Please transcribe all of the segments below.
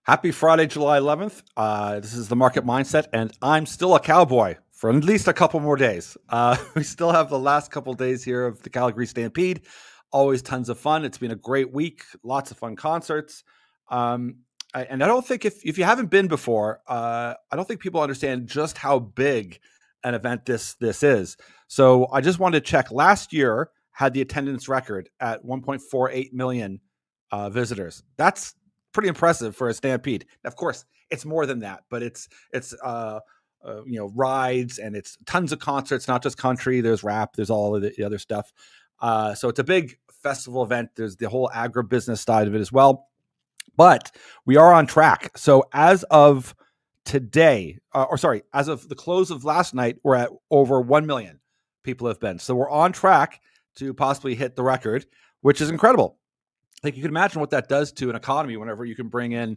Happy Friday, July 11th. This is the Market Mindset, and I'm still a cowboy for at least a couple more days. We still have the last couple days here of the Calgary Stampede. Always tons of fun. It's been a great week, lots of fun concerts. And I don't think if you haven't been before, I don't think people understand just how big an event this is. So I just wanted to check. Last year had the attendance record at 1.48 million visitors. That's pretty impressive for a Stampede. Of course, it's more than that, but it's rides and it's tons of concerts, not just country. There's rap, there's all of the other stuff. So it's a big festival event. There's the whole agribusiness side of it as well. But we are on track. So as of today, as of the close of last night, we're at over 1 million people have been. So we're on track to possibly hit the record, which is incredible. Like, you can imagine what that does to an economy whenever you can bring in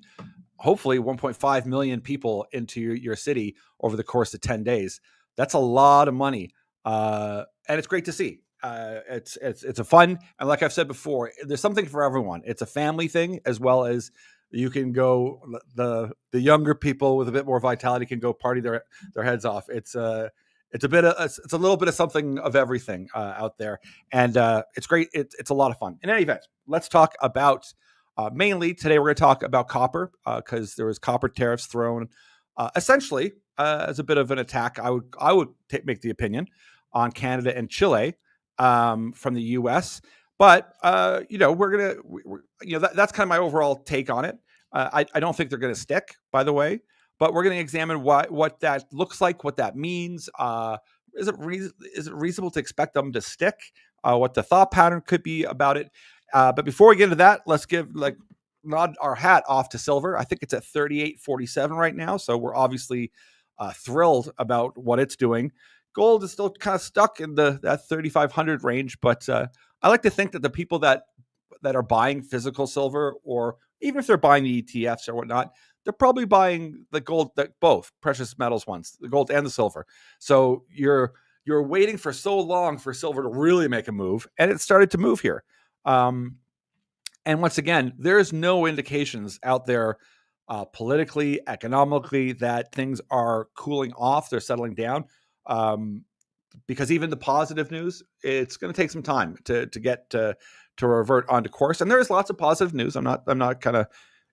hopefully 1.5 million people into your city over the course of 10 days. That's a lot of money. And it's great to see. It's a fun, and like I've said before, there's something for everyone. It's a family thing, as well as you can go, the younger people with a bit more vitality can go party their heads off. It's a little bit of something of everything out there, and it's great. It's a lot of fun. In any event, let's talk about mainly today. We're going to talk about copper because there was copper tariffs thrown essentially as a bit of an attack. I would make the opinion on Canada and Chile from the U.S. But that's kind of my overall take on it. I don't think they're going to stick, by the way. But we're going to examine what that looks like, what that means. Is it reasonable to expect them to stick? What the thought pattern could be about it. But before we get into that, let's nod our hat off to silver. I think it's at 38.47 right now. So we're obviously thrilled about what it's doing. Gold is still kind of stuck in that 3,500 range, but I like to think that the people that are buying physical silver, or even if they're buying the ETFs or whatnot, they're probably buying the gold, both precious metals ones, the gold and the silver. So you're waiting for so long for silver to really make a move, and it started to move here. And once again, there's no indications out there politically, economically, that things are cooling off. They're settling down. Because even the positive news, it's going to take some time to get to revert onto course. And there is lots of positive news. I'm not kind of,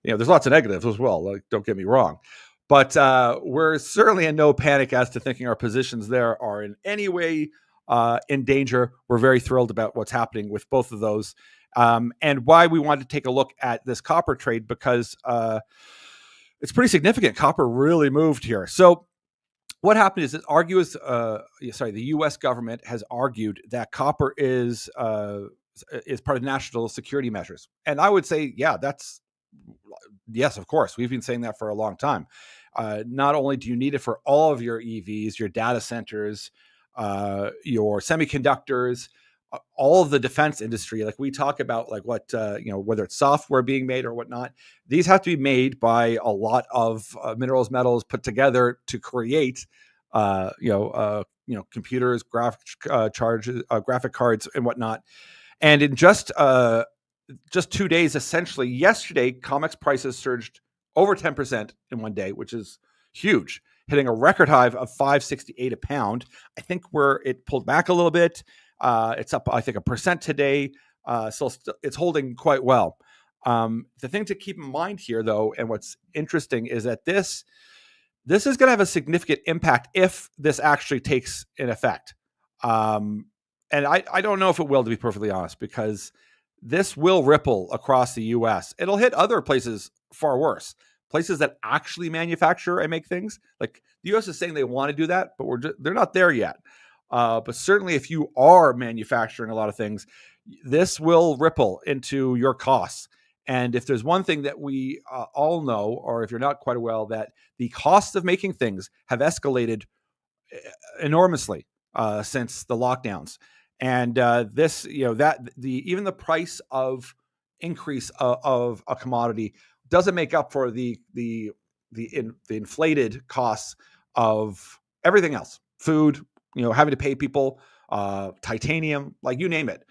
there's lots of negatives as well. Like, don't get me wrong, but we're certainly in no panic as to thinking our positions there are in any way in danger. We're very thrilled about what's happening with both of those, and why we wanted to take a look at this copper trade, because it's pretty significant. Copper really moved here. So what happened is that the U.S. government has argued that copper is part of national security measures, and I would say, yes, of course, we've been saying that for a long time. Not only do you need it for all of your EVs, your data centers, your semiconductors, all of the defense industry, like we talk about, like what whether it's software being made or whatnot, these have to be made by a lot of minerals, metals put together to create computers, graphic cards and whatnot. And in just 2 days, essentially yesterday, COMEX prices surged over 10% in one day, which is huge, hitting a record high of $5.68 a pound. I think where it pulled back a little bit. It's up, I think, 1% today. So it's holding quite well. The thing to keep in mind here, though, and what's interesting, is that this is going to have a significant impact if this actually takes in effect. And I don't know if it will, to be perfectly honest, because this will ripple across the U.S. It'll hit other places far worse, places that actually manufacture and make things. Like, the U.S. is saying they want to do that, but they're not there yet. But certainly if you are manufacturing a lot of things, this will ripple into your costs. And if there's one thing that we all know, or if you're not quite aware, that the costs of making things have escalated enormously since the lockdowns. And even the price of increase of a commodity doesn't make up for the inflated costs of everything else, food, having to pay people, titanium, like you name it.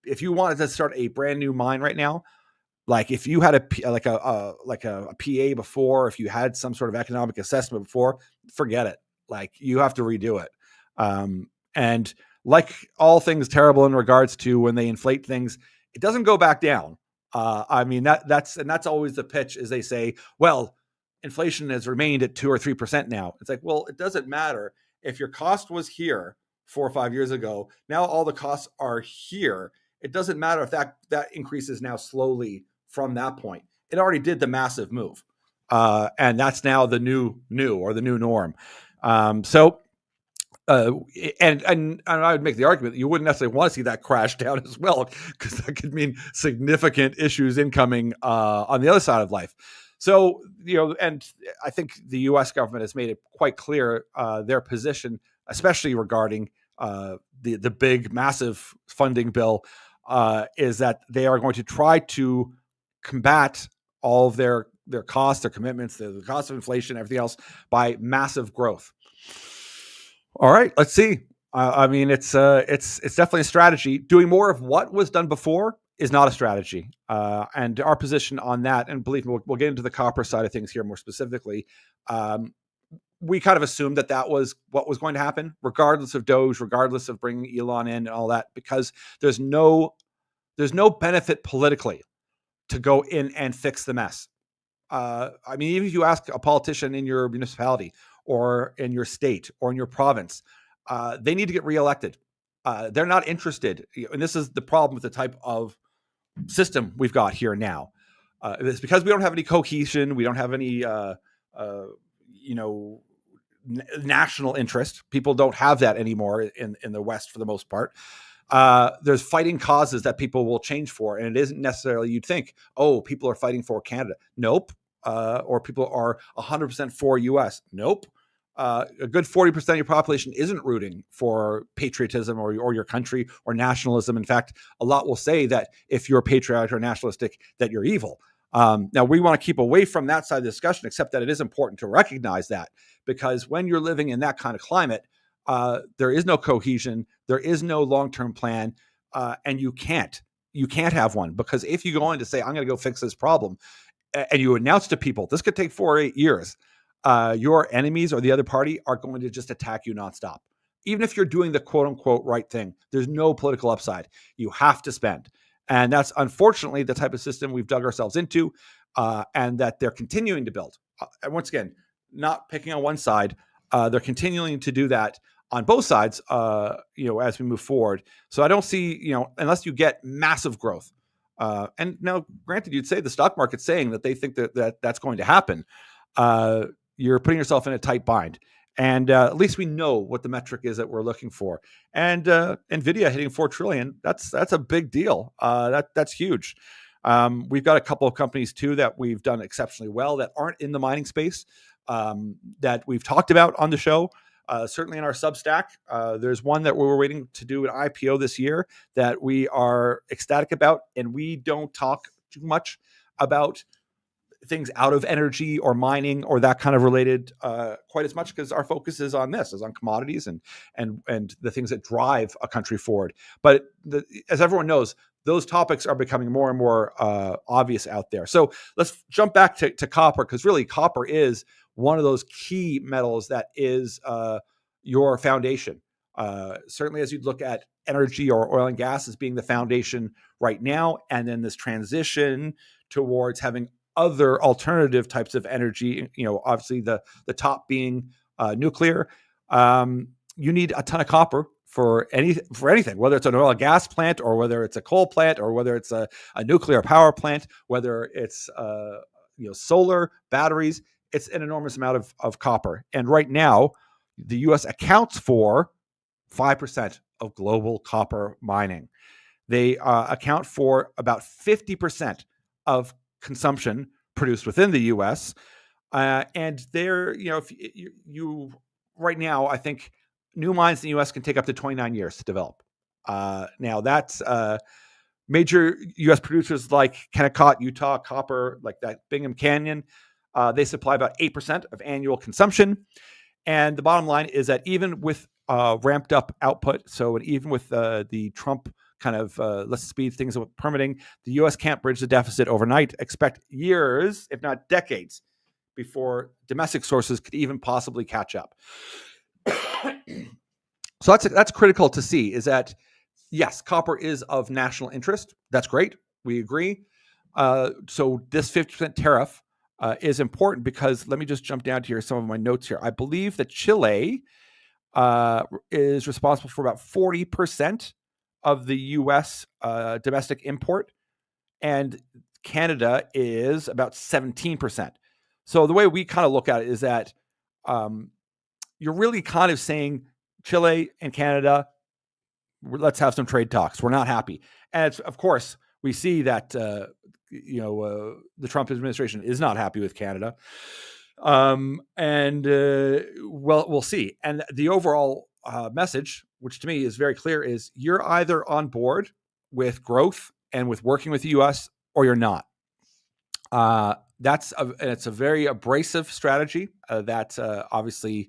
If you wanted to start a brand new mine right now, Like if you had a PA before, if you had some sort of economic assessment before, forget it. Like you have to redo it. And like all things terrible in regards to when they inflate things, it doesn't go back down. I mean that's always the pitch is they say, well, inflation has remained at 2 or 3% now. It's like, well, it doesn't matter if your cost was here 4 or 5 years ago. Now all the costs are here. It doesn't matter if that increases now slowly from that point. It already did the massive move, and that's now the new or the new norm. So and I would make the argument that you wouldn't necessarily want to see that crash down as well, because that could mean significant issues incoming on the other side of life. So, and I think the U.S. government has made it quite clear their position, especially regarding the big, massive funding bill, is that they are going to try to combat all of their costs, their commitments, the cost of inflation, everything else by massive growth. All right, let's see. I mean, it's definitely a strategy. Doing more of what was done before is not a strategy. And our position on that, and believe me, we'll get into the copper side of things here more specifically. We kind of assumed that was what was going to happen, regardless of Doge, regardless of bringing Elon in and all that, because there's no benefit politically to go in and fix the mess. I mean, even if you ask a politician in your municipality or in your state or in your province, they need to get reelected. They're not interested. And this is the problem with the type of system we've got here now. It's because we don't have any cohesion. We don't have any, national interest. People don't have that anymore in the West for the most part. There's fighting causes that people will change for. And it isn't necessarily, you'd think, oh, people are fighting for Canada. Nope. Or people are 100% for US. Nope. A good 40% of your population isn't rooting for patriotism or your country or nationalism. In fact, a lot will say that if you're patriotic or nationalistic, that you're evil. Now, we want to keep away from that side of the discussion, except that it is important to recognize that, because when you're living in that kind of climate, there is no cohesion, there is no long-term plan, and you can't have one, because if you go in to say, I'm going to go fix this problem, and you announce to people, this could take 4 or 8 years, your enemies or the other party are going to just attack you nonstop. Even if you're doing the quote unquote right thing, there's no political upside. You have to spend. And that's unfortunately the type of system we've dug ourselves into, and that they're continuing to build. And once again, not picking on one side, they're continuing to do that on both sides, as we move forward. So I don't see, unless you get massive growth. And now, granted, you'd say the stock market's saying that they think that's going to happen. You're putting yourself in a tight bind. And at least we know what the metric is that we're looking for. And NVIDIA hitting 4 trillion, that's a big deal. That's huge. We've got a couple of companies, too, that we've done exceptionally well that aren't in the mining space, that we've talked about on the show. Certainly in our Substack, there's one that we're waiting to do an IPO this year that we are ecstatic about, and we don't talk too much about things out of energy or mining or that kind of related quite as much, because our focus is on commodities and the things that drive a country forward. But as everyone knows, those topics are becoming more and more obvious out there. So let's jump back to copper, because really copper is one of those key metals that is your foundation. Certainly as you'd look at energy or oil and gas as being the foundation right now, and then this transition towards having other alternative types of energy, obviously the top being nuclear. You need a ton of copper for anything, whether it's an oil and gas plant, or whether it's a coal plant, or whether it's a nuclear power plant, whether it's solar, batteries. It's an enormous amount of copper. And right now, the U.S. accounts for 5% of global copper mining. They account for about 50% of consumption produced within the U.S. And they're, if you right now, I think new mines in the U.S. can take up to 29 years to develop. Now that's major U.S. producers like Kennecott, Utah Copper, like that Bingham Canyon. They supply about 8% of annual consumption. And the bottom line is that even with ramped up output, so even with the Trump kind of let's speed things up with permitting. The U.S. can't bridge the deficit overnight. Expect years, if not decades, before domestic sources could even possibly catch up. So that's critical to see, is that, yes, copper is of national interest. That's great. We agree. So this 50% tariff is important because, let me just jump down to here, some of my notes here. I believe that Chile is responsible for about 40% of the U.S. Domestic import, and Canada is about 17%. So the way we kind of look at it is that you're really kind of saying, Chile and Canada, let's have some trade talks. We're not happy. And it's, of course, we see that the Trump administration is not happy with Canada. Well, we'll see. And the overall message, which to me is very clear, is you're either on board with growth and with working with the U.S. or you're not. It's a very abrasive strategy that obviously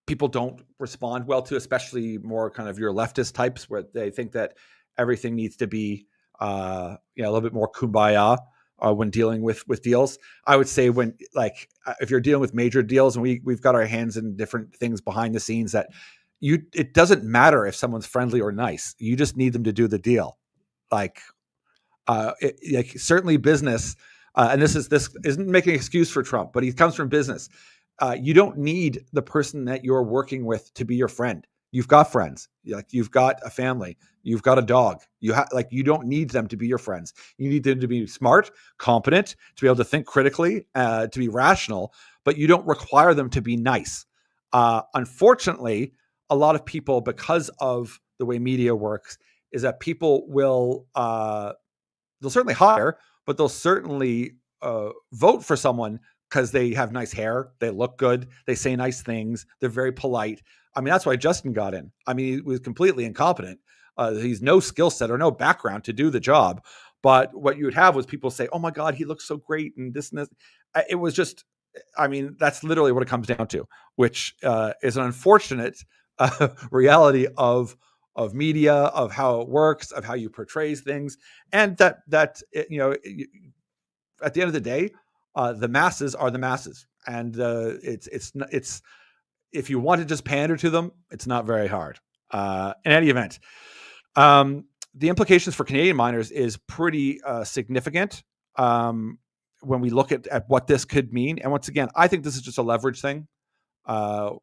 people don't respond well to, especially more kind of your leftist types, where they think that everything needs to be a little bit more kumbaya when dealing with deals. I would say if you're dealing with major deals, and we've got our hands in different things behind the scenes, that it doesn't matter if someone's friendly or nice. You just need them to do the deal. Certainly business, and this isn't making an excuse for Trump, but he comes from business. You don't need the person that you're working with to be your friend. You've got friends, you've got a family, you've got a dog. You don't need them to be your friends. You need them to be smart, competent, to be able to think critically, to be rational, but you don't require them to be nice. Unfortunately, a lot of people, because of the way media works, is that people will they'll certainly hire, but they'll certainly vote for someone because they have nice hair, they look good, they say nice things, they're very polite. I mean, that's why Justin got in. I mean, he was completely incompetent. He's no skill set or no background to do the job. But what you would have was people say, oh my God, he looks so great, and this and this. It was just, I mean, that's literally what it comes down to, which is an unfortunate reality of media, of how it works, of how you portray things. And that at the end of the day, the masses are the masses, and it's if you want to just pander to them, it's not very hard. In any event, the implications for Canadian miners is pretty significant when we look at what this could mean. And once again, I think this is just a leverage thing, I'm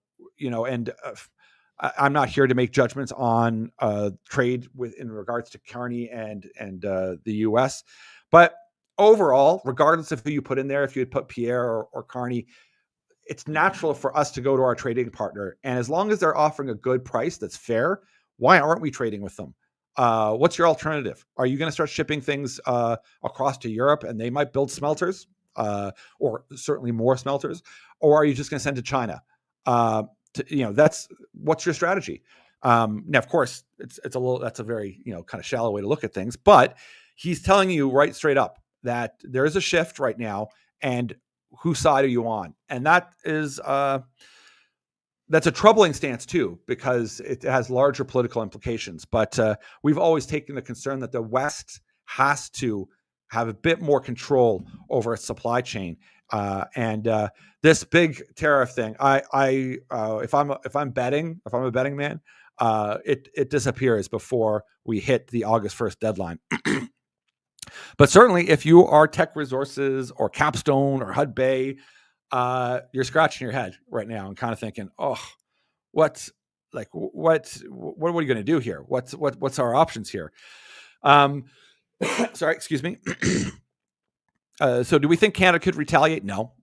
not here to make judgments on trade in regards to Carney and the U.S., but overall, regardless of who you put in there, if you had put Pierre or Carney, it's natural for us to go to our trading partner. And as long as they're offering a good price that's fair, why aren't we trading with them? What's your alternative? Are you going to start shipping things across to Europe, and they might build smelters, or certainly more smelters? Or are you just going to send to China? That's what's your strategy? Now, of course, that's a very kind of shallow way to look at things, but he's telling you right straight up that there is a shift right now, and whose side are you on? And that is that's a troubling stance too, because it has larger political implications. But we've always taken the concern that the West has to have a bit more control over its supply chain. And this big tariff thing, if I'm a betting man, it disappears before we hit the August 1st deadline. But certainly, if you are Teck Resources or Capstone or Hudbay, you're scratching your head right now and kind of thinking, "Oh, what are you going to do here? What's our options here?" Sorry, excuse me. So, do we think Canada could retaliate? No,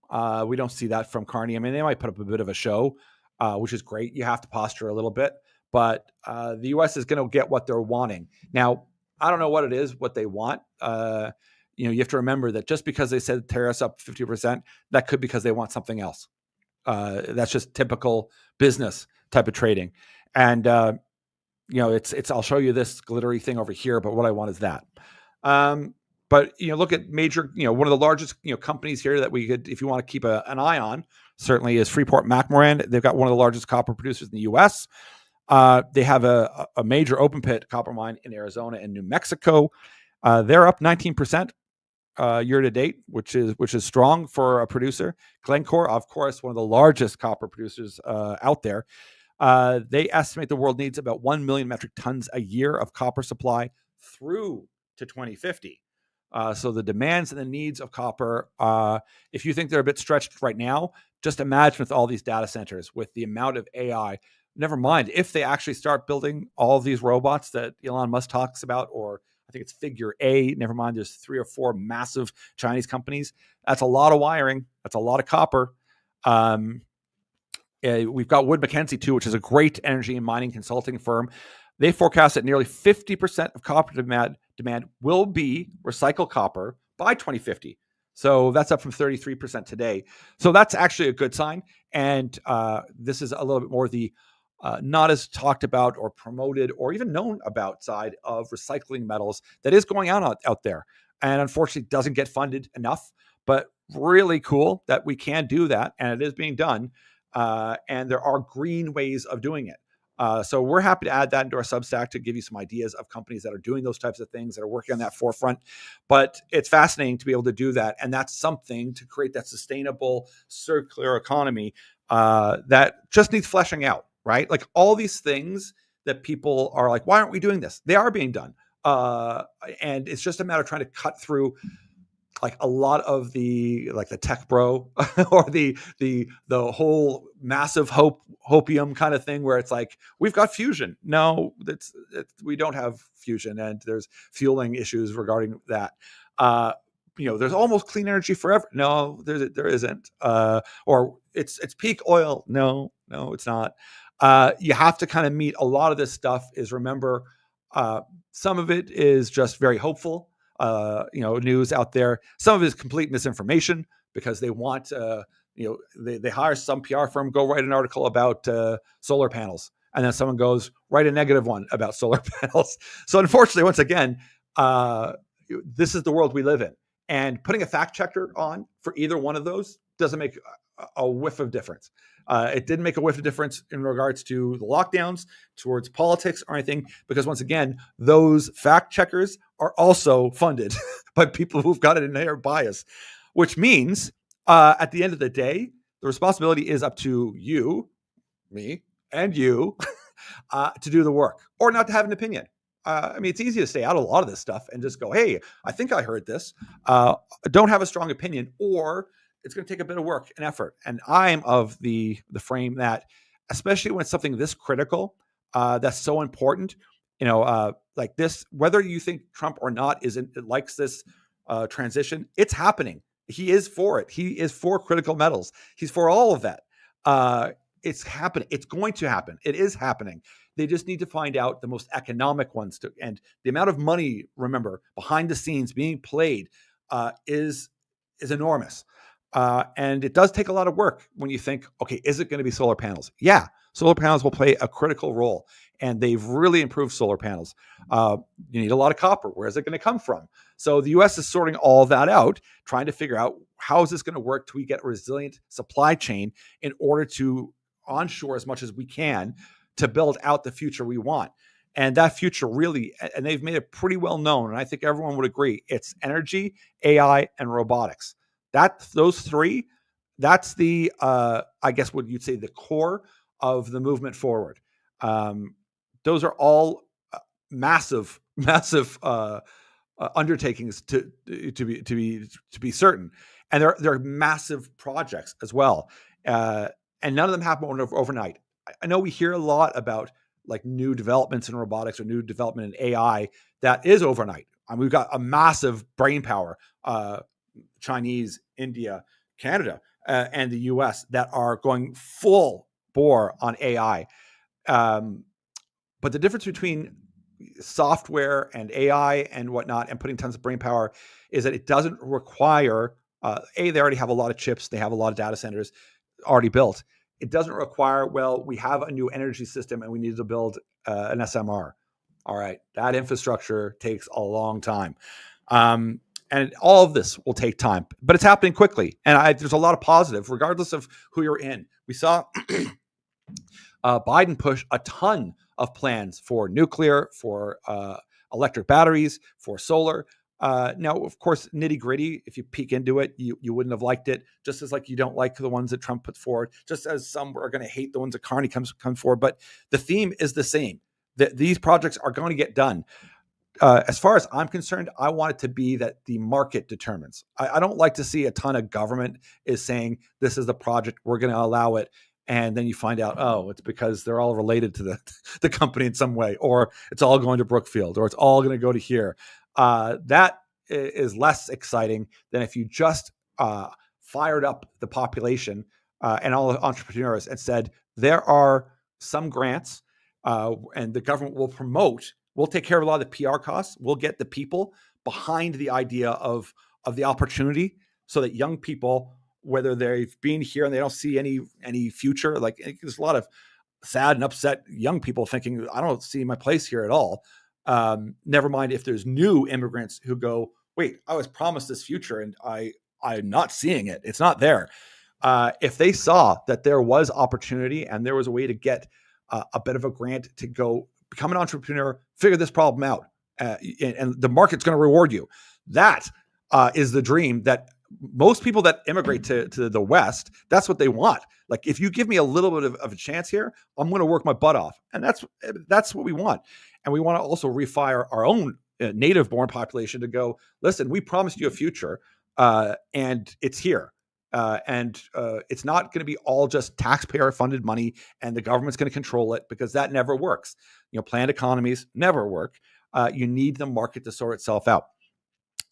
we don't see that from Carney. I mean, they might put up a bit of a show, which is great. You have to posture a little bit, but the U.S. is going to get what they're wanting. Now, I don't know what it is, what they want. You have to remember that just because they said tariffs up 50%, that could be because they want something else. That's just typical business type of trading. And, it's I'll show you this glittery thing over here, but what I want is that. But, look at major, one of the largest, companies here that we could, if you want to keep an eye on, certainly is Freeport-McMoRan. They've got one of the largest copper producers in the U.S. They have a major open pit copper mine in Arizona and New Mexico. They're up 19% year to date, which is strong for a producer. Glencore, of course, one of the largest copper producers out there. They estimate the world needs about 1 million metric tons a year of copper supply through to 2050. So the demands and the needs of copper, if you think they're a bit stretched right now, just imagine with all these data centers, with the amount of AI, never mind if they actually start building all of these robots that Elon Musk talks about, or I think it's Figure A, never mind, there's 3 or 4 massive Chinese companies. That's a lot of wiring. That's a lot of copper. We've got Wood Mackenzie too, which is a great energy and mining consulting firm. They forecast that nearly 50% of copper demand will be recycled copper by 2050. So that's up from 33% today. So that's actually a good sign. And this is a little bit more the not as talked about or promoted or even known about side of recycling metals that is going on out there. And unfortunately doesn't get funded enough, but really cool that we can do that. And it is being done. And there are green ways of doing it. So we're happy to add that into our Substack to give you some ideas of companies that are doing those types of things, that are working on that forefront. But it's fascinating to be able to do that. And that's something to create that sustainable circular economy that just needs fleshing out, right? Like all these things that people are like, why aren't we doing this? They are being done. And it's just a matter of trying to cut through like a lot of the like the tech bro or the whole massive hopium kind of thing where it's like we've got fusion. No, we don't have fusion, and there's fueling issues regarding that. There's almost clean energy forever. No, there isn't. Or it's peak oil. No, it's not. You have to kind of meet a lot of this stuff. Is remember, some of it is just very hopeful. News out there. Some of it is complete misinformation because they want, they hire some PR firm, go write an article about solar panels. And then someone goes, write a negative one about solar panels. So unfortunately, once again, this is the world we live in. And putting a fact checker on for either one of those doesn't make a whiff of difference. It didn't make a whiff of difference in regards to the lockdowns, towards politics or anything, because once again, those fact checkers are also funded by people who've got an inherent bias, which means at the end of the day, the responsibility is up to you, me, and you to do the work or not to have an opinion. It's easy to stay out of a lot of this stuff and just go, hey, I think I heard this. Don't have a strong opinion, or it's going to take a bit of work and effort. And I'm of the frame that, especially when it's something this critical, that's so important, like this, whether you think Trump or not likes this transition, it's happening. He is for it. He is for critical metals. He's for all of that. It's happening. It's going to happen. It is happening. They just need to find out the most economic ones and the amount of money, remember, behind the scenes being played is enormous. And it does take a lot of work when you think, okay, is it going to be solar panels? Yeah, solar panels will play a critical role, and they've really improved solar panels. You need a lot of copper. Where is it going to come from? So the U.S. is sorting all that out, trying to figure out how is this going to work till we get a resilient supply chain in order to onshore as much as we can to build out the future we want. And that future really, and they've made it pretty well known, and I think everyone would agree, it's energy, AI, and robotics. Those three, that's the, I guess what you'd say, the core of the movement forward. Those are all massive undertakings to be certain, and they're massive projects as well. And none of them happen overnight. I know we hear a lot about like new developments in robotics or new development in AI that is overnight. We've got a massive brain power. Chinese, India, Canada, and the US that are going full bore on AI. But the difference between software and AI and whatnot and putting tons of brain power is that it doesn't require, they already have a lot of chips, they have a lot of data centers already built. It doesn't require, well, we have a new energy system and we need to build an SMR. All right, that infrastructure takes a long time. And all of this will take time, but it's happening quickly. And there's a lot of positive, regardless of who you're in. We saw Biden pushed a ton of plans for nuclear, for electric batteries, for solar. Now, of course, nitty gritty, if you peek into it, you wouldn't have liked it, just as like you don't like the ones that Trump put forward, just as some are going to hate the ones that Carney comes forward. But the theme is the same. These projects are going to get done. As far as I'm concerned, I want it to be that the market determines. I don't like to see a ton of government is saying this is the project, we're going to allow it. And then you find out, oh, it's because they're all related to the company in some way, or it's all going to Brookfield, or it's all going to go to here. That is less exciting than if you just fired up the population and all the entrepreneurs and said, there are some grants and the government will promote. We'll take care of a lot of the PR costs. We'll get the people behind the idea of the opportunity so that young people, whether they've been here and they don't see any future, like there's a lot of sad and upset young people thinking, I don't see my place here at all. Never mind if there's new immigrants who go, wait, I was promised this future and I'm not seeing it. It's not there. If they saw that there was opportunity and there was a way to get a bit of a grant to go become an entrepreneur, figure this problem out, and the market's going to reward you. That is the dream that most people that immigrate to the West, that's what they want. Like, if you give me a little bit of a chance here, I'm going to work my butt off. And that's what we want. And we want to also refire our own native-born population to go, listen, we promised you a future, and it's here. It's not going to be all just taxpayer-funded money, and the government's going to control it, because that never works. Planned economies never work. You need the market to sort itself out.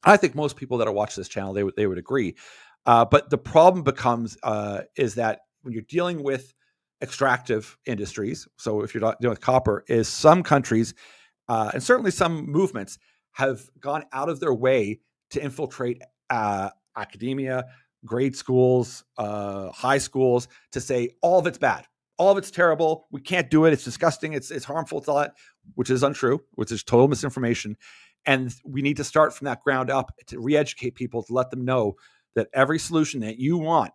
I think most people that are watching this channel, they would agree. But the problem becomes is that when you're dealing with extractive industries, so if you're not dealing with copper, is some countries and certainly some movements have gone out of their way to infiltrate academia, grade schools, high schools, to say all of it's bad, all of it's terrible, we can't do it, it's disgusting, it's harmful to that, which is untrue, which is total misinformation. And we need to start from that ground up to re-educate people, to let them know that every solution that you want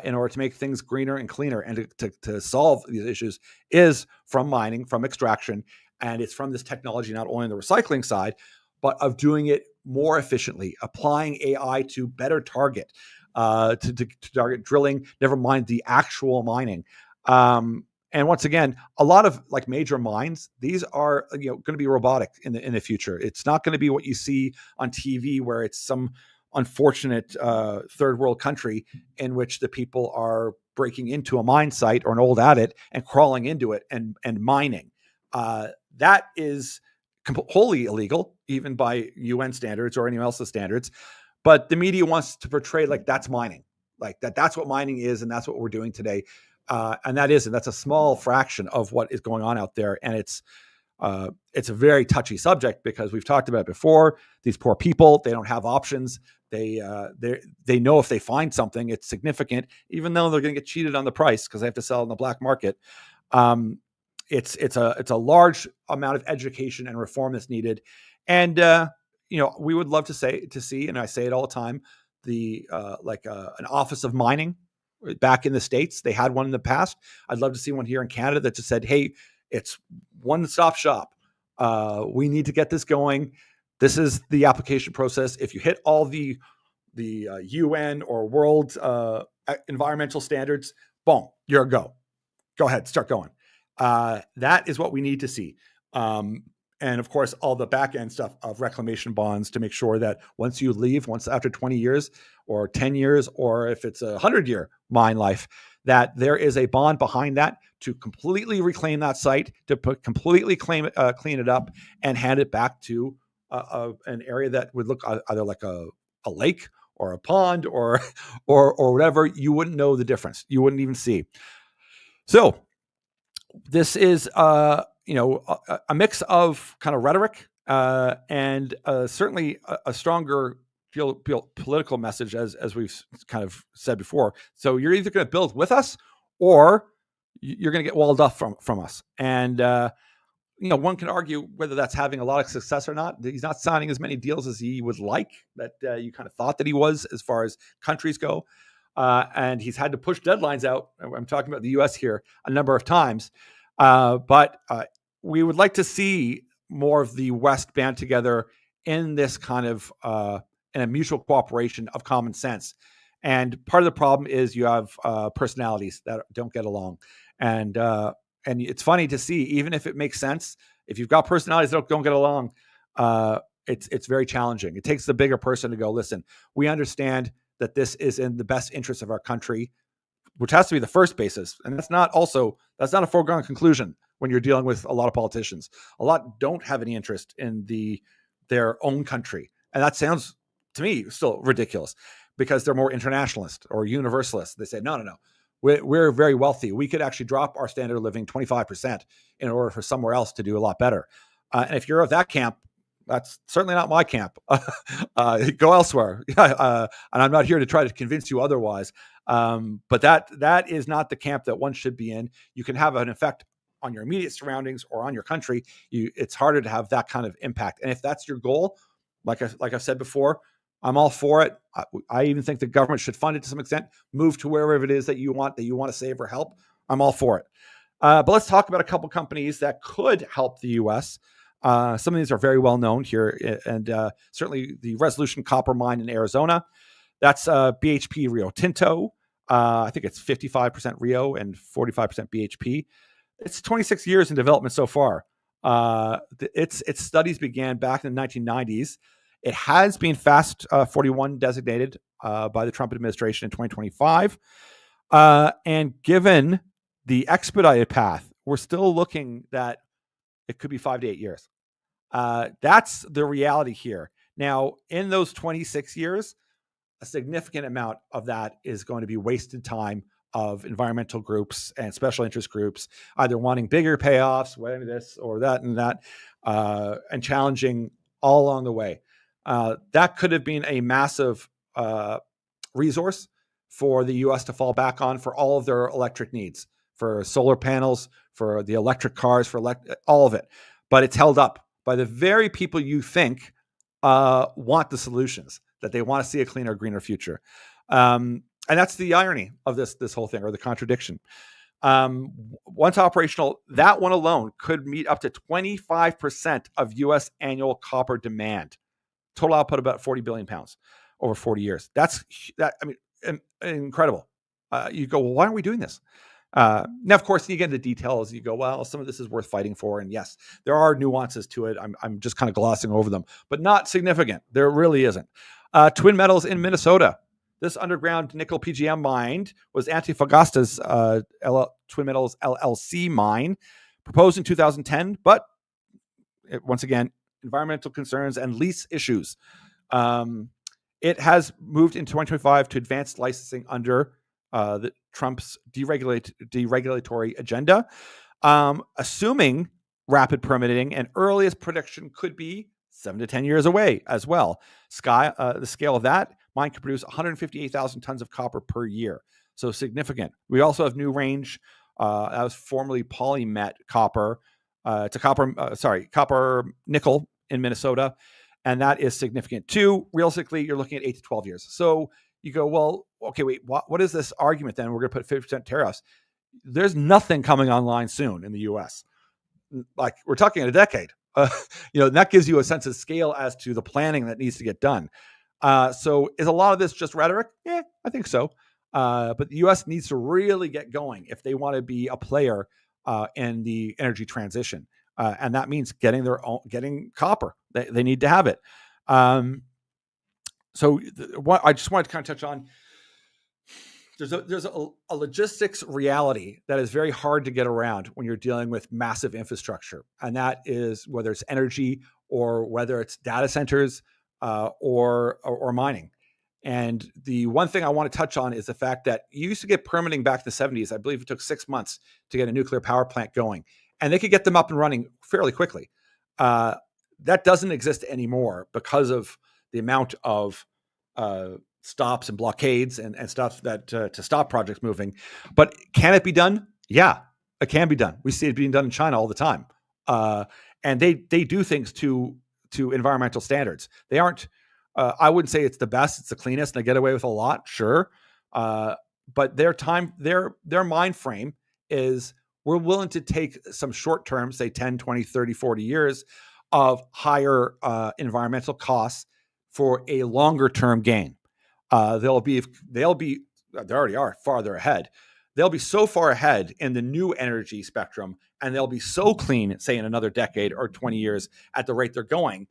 in order to make things greener and cleaner and to solve these issues is from mining, from extraction. And it's from this technology, not only on the recycling side, but of doing it more efficiently, applying AI to better target, to target drilling, never mind the actual mining. And once again, a lot of like major mines, these are going to be robotic in the future. It's not going to be what you see on TV, where it's some unfortunate third world country in which the people are breaking into a mine site or an old adit and crawling into it and mining. That is wholly illegal, even by UN standards or anyone else's standards. But the media wants to portray like that's mining, like that's what mining is, and that's what we're doing today. And that's a small fraction of what is going on out there. And it's a very touchy subject, because we've talked about it before. These poor people, they don't have options. They know if they find something, it's significant, even though they're going to get cheated on the price because they have to sell in the black market. It's a large amount of education and reform that's needed. And we would love to see, and I say it all the time, an office of mining back in the States. They had one in the past. I'd love to see one here in Canada that just said, hey, it's one-stop shop. We need to get this going. This is the application process. If you hit all the UN or world environmental standards, boom, you're a go. Go ahead, start going. That is what we need to see. And of course, all the back end stuff of reclamation bonds to make sure that once you leave, once after 20 years or 10 years, or if it's a 100-year mine life, that there is a bond behind that to completely reclaim that site, to completely clean it up and hand it back to an area that would look either like a lake or a pond or whatever. You wouldn't know the difference. You wouldn't even see. So this is a mix of kind of rhetoric and certainly a stronger political message, as we've kind of said before. So you're either going to build with us, or you're going to get walled off from us. And one can argue whether that's having a lot of success or not. He's not signing as many deals as he would like, that you kind of thought that he was, as far as countries go. and he's had to push deadlines out. I'm talking about the U.S. here a number of times, but we would like to see more of the West band together in this kind of in a mutual cooperation of common sense. And part of the problem is you have personalities that don't get along, and it's funny to see, even if it makes sense, if you've got personalities that don't get along, it's very challenging. It takes the bigger person to go, listen, we understand that this is in the best interest of our country, which has to be the first basis. And that's not a foregone conclusion when you're dealing with a lot of politicians. A lot don't have any interest in their own country. And that sounds to me still ridiculous because they're more internationalist or universalist. They say, no. We're very wealthy. We could actually drop our standard of living 25% in order for somewhere else to do a lot better. And if you're of that camp, that's certainly not my camp. Go elsewhere. And I'm not here to try to convince you otherwise. But that is not the camp that one should be in. You can have an effect on your immediate surroundings or on your country. It's harder to have that kind of impact. And if that's your goal, like I said before, I'm all for it. I even think the government should fund it to some extent. Move to wherever it is that you want to save or help. I'm all for it. But let's talk about a couple companies that could help the U.S. Some of these are very well known here, and certainly the Resolution Copper Mine in Arizona. That's BHP Rio Tinto. I think it's 55% Rio and 45% BHP. It's 26 years in development so far. Its studies began back in the 1990s. It has been Fast 41 designated by the Trump administration in 2025. And given the expedited path, we're still looking that it could be 5 to 8 years. That's the reality here. Now, in those 26 years, a significant amount of that is going to be wasted time of environmental groups and special interest groups, either wanting bigger payoffs, whether this or that and that, and challenging all along the way. That could have been a massive resource for the U.S. to fall back on for all of their electric needs, for solar panels, for the electric cars, for all of it. But it's held up by the very people you think want the solutions, that they want to see a cleaner, greener future. And that's the irony of this whole thing, or the contradiction. Once operational, that one alone could meet up to 25% of U.S. annual copper demand. Total output about 40 billion pounds over 40 years. That's incredible. You go, well, why aren't we doing this? Now, of course, you get into details. You go, well, some of this is worth fighting for. And yes, there are nuances to it. I'm just kind of glossing over them, but not significant. There really isn't. Twin Metals in Minnesota. This underground nickel PGM mine was Antofagasta's Twin Metals LLC mine, proposed in 2010, but once again, environmental concerns and lease issues. It has moved in 2025 to advanced licensing under the Trump's deregulatory agenda, assuming rapid permitting, and earliest prediction could be 7 to 10 years away as well. The scale of that mine could produce 158,000 tons of copper per year, so significant. We also have New Range, that was formerly Polymet Copper. It's a copper nickel in Minnesota, and that is significant too. Realistically, you're looking at 8 to 12 years. So you go, well, okay, wait, what is this argument then? We're going to put 50% tariffs. There's nothing coming online soon in the U.S. Like, we're talking in a decade. That gives you a sense of scale as to the planning that needs to get done. So is a lot of this just rhetoric? Yeah, I think so. But the U.S. needs to really get going if they want to be a player in the energy transition. And that means getting copper. They need to have it. So what I just wanted to kind of touch on, there's a logistics reality that is very hard to get around when you're dealing with massive infrastructure. And that is whether it's energy or whether it's data centers or mining. And the one thing I want to touch on is the fact that you used to get permitting back in the 70s. I believe it took 6 months to get a nuclear power plant going, and they could get them up and running fairly quickly. That doesn't exist anymore because of the amount of stops and blockades and stuff that to stop projects moving. But can it be done? Yeah, it can be done. We see it being done in China all the time. And they do things to environmental standards. They aren't, I wouldn't say it's the best, it's the cleanest, and they get away with a lot, sure. But their mind frame is we're willing to take some short term, say 10, 20, 30, 40 years of higher environmental costs for a longer term gain. They already are farther ahead. They'll be so far ahead in the new energy spectrum, and they'll be so clean, say in another decade or 20 years at the rate they're going,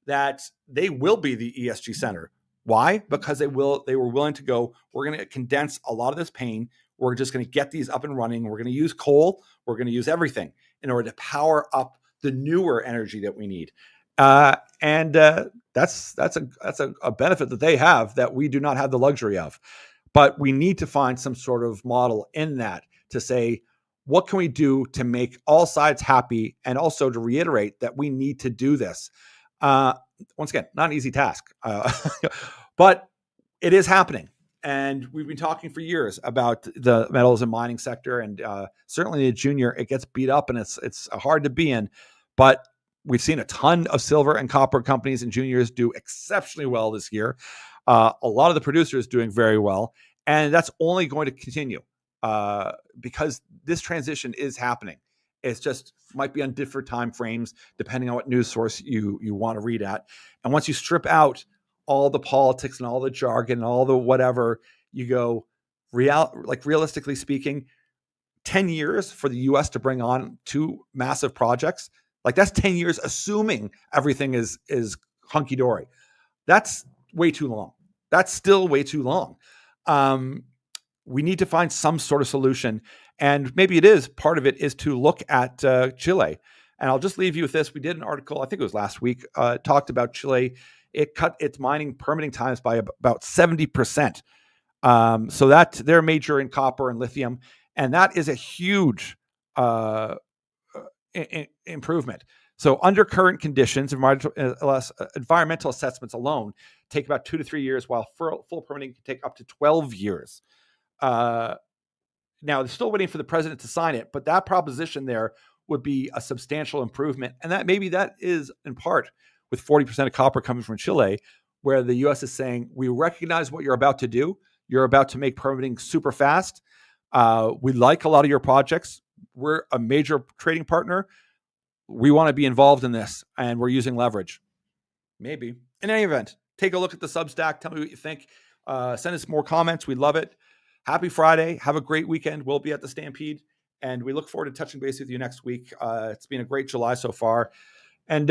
that they will be the ESG center. Why? Because they were willing to go, we're going to condense a lot of this pain. We're just going to get these up and running. We're going to use coal. We're going to use everything in order to power up the newer energy that we need. And that's a benefit that they have that we do not have the luxury of. But we need to find some sort of model in that to say, what can we do to make all sides happy, and also to reiterate that we need to do this. Once again, not an easy task, but it is happening. And we've been talking for years about the metals and mining sector, and certainly the junior, it gets beat up and it's hard to be in. But we've seen a ton of silver and copper companies and juniors do exceptionally well this year. A lot of the producers doing very well, and that's only going to continue because this transition is happening. It's just might be on different time frames depending on what news source you want to read at. And once you strip out all the politics and all the jargon and all the whatever, you go realistically speaking, 10 years for the US to bring on 2 massive projects, like that's 10 years assuming everything is hunky-dory. That's way too long. That's still way too long. We need to find some sort of solution. And maybe part of it is to look at Chile. And I'll just leave you with this. We did an article, I think it was last week, talked about Chile. It cut its mining permitting times by about 70%. So that they're major in copper and lithium. And that is a huge improvement. So under current conditions, environmental assessments alone take about 2 to 3 years, while full permitting can take up to 12 years. Now, they're still waiting for the president to sign it, but that proposition there would be a substantial improvement. And that is in part with 40% of copper coming from Chile, where the U.S. is saying, we recognize what you're about to do. You're about to make permitting super fast. We like a lot of your projects. We're a major trading partner. We want to be involved in this, and we're using leverage. Maybe. In any event, take a look at the Substack. Tell me what you think. Send us more comments. We love it. Happy Friday. Have a great weekend. We'll be at the Stampede, and we look forward to touching base with you next week. It's been a great July so far. And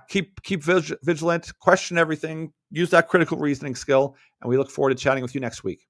keep vigilant, question everything, use that critical reasoning skill, and we look forward to chatting with you next week.